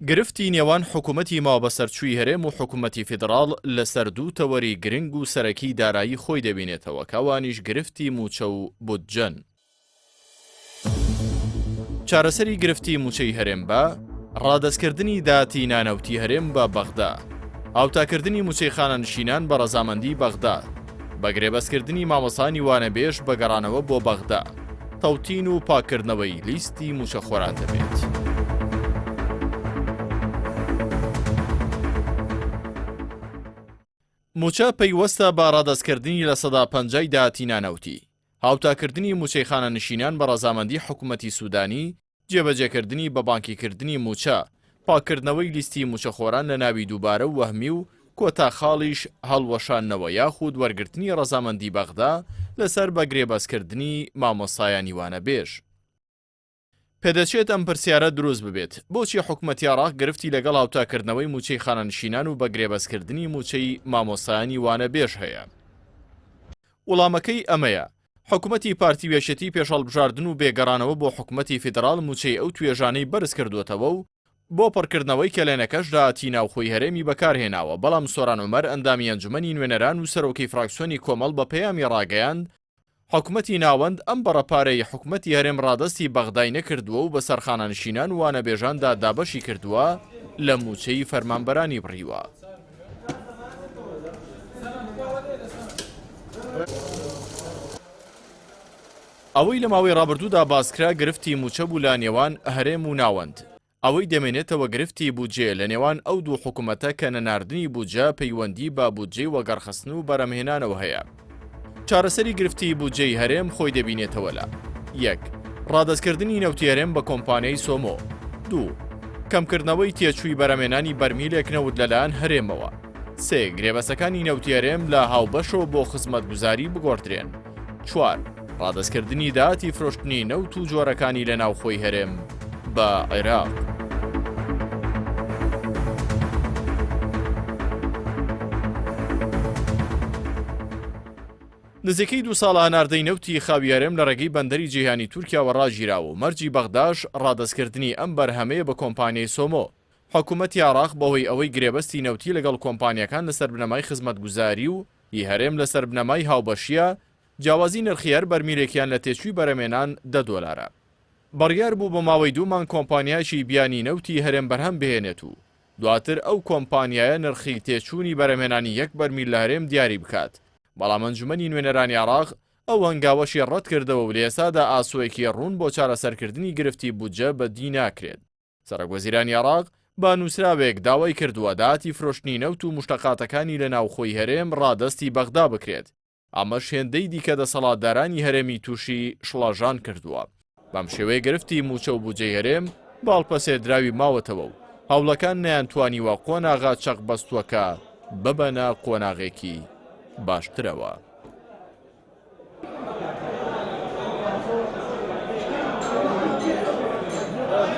گرفتی نێوان حکوومەتی ماوەبەسەرچووی هەرێم و حکوومەتی فیدراڵ لەسەر دوو تەوەری گرنگ و سەرەکی دارایی خۆی دەبینێتەوە کەوانیش گرفتی موچە و بودجەن. چارەسەری گرفتی موچەی هەرێم بە ڕادەستکردنی داهاتی نانەوتی هەرێم بە بەغدا، ئاوتاکردنی موچەی خانەنشینان بە ڕەزامەندی بەغدا، بەگرێبەستکردنی مامۆسانی وانەبێژ بە گەڕانەوە بۆ بەغدا، تەوتین و پاکردنەوەی لیستی موچەخۆران دەبێت. موچە پەیوەستە بە ڕادەستکردنی لە سەدا 50 داهاتی نانەوتی، هاوتاکردنی موچەی خانەنشینان بە ڕەزامەندی حکوومەتی سوودانی، جێبەجێکردنی بە بانکیکردنی موچە، پاکردنەوەی لیستی موچەخۆران لە ناوی دووبارە و وەهمی و کۆتا خاڵیش هەڵوەشاندنەوە یاخود وەرگرتنی ڕەزامەندی بەغدا لەسەر بەگرێبەستکردنی مامۆستایانی وانەبێژ. پێدەچێت ئەم پرسیارە دروست ببێت: بۆچی حکوومەتی عێراق گرفتی لەگەڵ هاوتاکردنەوەی موچەی خانەنشینان و بەگرێبەستکردنی موچەی مامۆستایانی وانەبێژ هەیە؟ وەڵامەکەی ئەمەیە: حکوومەتی پارتی وێشێتی پێشهەڵبژاردن و بێگەڕانەوە بۆ حکوومەتی فیدراڵ موچەی ئەو توێژانەی بەرز کردووەتەوە و بۆ پڕکردنەوەی کەلێنەکەش داهاتی ناوخۆی هەرێمی بەکارهێناوە، بەڵام سۆران عومەر ئەندامی ئەنجومەنی نوێنەران و سەرۆکی فراکسیۆنی کۆمەڵ بە پەیامی ڕاگەیاند حکوومەتی ناوەند ئەم بەڕەپارەی حکوومەتی هەرێم ڕادەستی بەغدای نەکردووە و بەسەر خانەنشینان و وانەبێژاندا دابەشی کردووە لە موچەی فەرمانبەرانی بڕیوە. ئەوەی لە ماوەی ڕابردوودا باسکرا گرفتی موچە بوو لە نێوان هەرێم و ناوەند. ئەوەی دەمێنێتەوە گرفتی بودجێ لە نێوان ئەو دوو حکوومەتە کە نەناردنی بودجە پەیوەندی بە بودجەی وەگەڕخستن و بەرەمهێنانەوە هەیە. چارەسەری گرفتی بودجەی هەرێم خۆی دەبینێتەوە لە: 1. ڕادەستکردنی نەوتی هەرێم بە کۆمپانیای سۆمۆ. 2. کەمکردنەوەی تێچووی بەرەمێنانی بەرمیلێک نەوت لەلایەن هەرێمەوە. 3. گرێبەسەکانی نەوتی هەرێم لە هاوبەشەوە بۆ خزمەتگوزاری بگۆڕدرێن. 4. ڕادەستکردنی داهاتی فرۆشتنی نەوت و جۆرەکانی لە ناوخۆی هەرێم بە عێراق. نزیکەی 2 ساڵە هەناردەی نەوتی خاوی هەرێم لە ڕێگەی بەندەری جیهانی تورکیاوە ڕاگیراوە و مەرجی بەغداش ڕادەستکردنی ئەم بەرهەمەیە بە کۆمپانیای سۆمۆ. حکوومەتی عێراق بەهۆی ئەوەی گرێبەستی نەوتی لەگەڵ کۆمپانیەکان لەسەر بنەمای خزمەتگوزاری و هەرێم لەسەر بنەمای هاوبەشیە، جیاوازی نرخی هەر بەرمیلێکیان لە تێچووی بەرەمێنان $10. بڕیار بوو بە ماوەی 2 مانگ کۆمپانیایکی بیانی نەوتی هەرێم بەرهەم بهێنێت و دواتر ئەو کۆمپانیایە نرخی تێچوونی بەرەمێنانی 1 بەرمیل لە هەرێم دیاری بکات. بەڵام ئەنجومەنی نوێنەرانی عێراق ئەو هەنگاوەشی ڕەت کردەوە و لە ئێستادا ئاسۆیەکی ڕوون بۆ چارەسەرکردنی گرفتی بودجە بەدی ناکرێت. سەرۆکوەزیرانی عێراق بە نووسراوێک داوای کردووە داهاتی فرۆشتنی نەوت و مشتەقاتەکانی لە ناوخۆی هەرێم ڕادەستی بەغدا بکرێت. ئەمەش هێندەی دیکە دەسەڵاتدارانی هەرێمی تووشی شڵاژان کردووە. بەم شێوەیە گرفتی موچە و بودجەی هەرێم باڵپەسێردراوی ماوەتەوە و هەوڵەکان نەیانتوانیوە قۆناغا چەق بەستووەکە ببەنە قۆناغێکی باشترەوە.